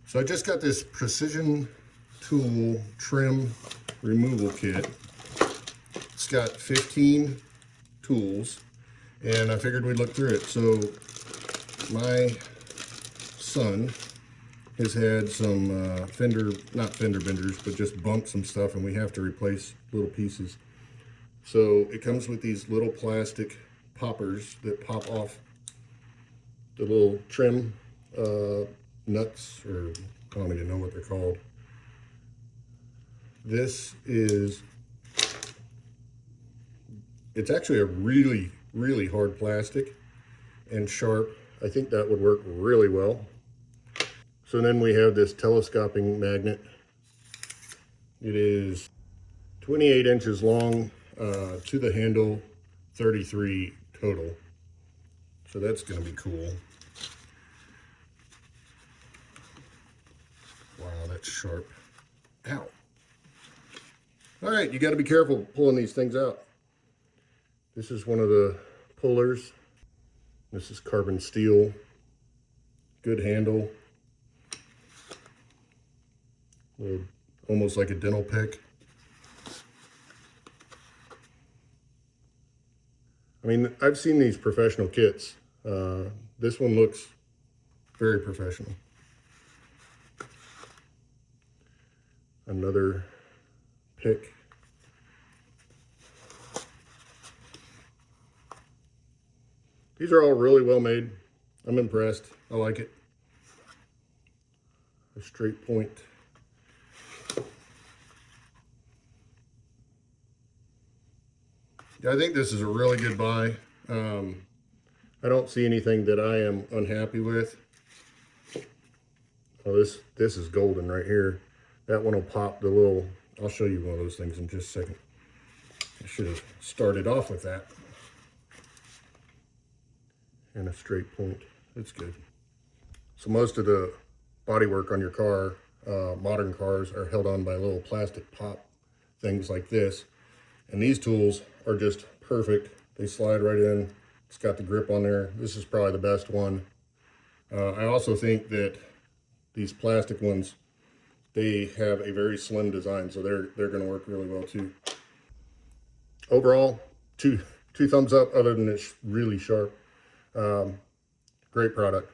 So I just got this precision tool trim removal kit. It's got 15 tools, and I figured we'd look through it. So my son has had some not fender benders, but just bumped some stuff, and we have to replace little pieces. So it comes with these little plastic poppers that pop off the little trim nuts, or I don't even know what they're called. It's actually a really, really hard plastic and sharp. I think that would work really well. So then we have this telescoping magnet. It is 28 inches long, to the handle, 33 total. So that's gonna be cool. Wow, that's sharp. Ow. All right, you gotta be careful pulling these things out. This is one of the pullers. This is carbon steel. Good handle. Almost like a dental pick. I mean, I've seen these professional kits. This one looks very professional. Another pick. These are all really well made. I'm impressed. I like it. A straight point. Yeah, I think this is a really good buy. I don't see anything that I am unhappy with. Oh, this is golden right here. That one will pop the little, I'll show you one of those things in just a second. I should have started off with that. And a straight point. That's good. So most of the bodywork on your car, modern cars, are held on by little plastic pop things like this. And these tools are just perfect. They slide right in. It's got the grip on there. This is probably the best one. I also think that these plastic ones, they have a very slim design, so they're going to work really well too. Overall, two thumbs up, other than it's really sharp. Great product.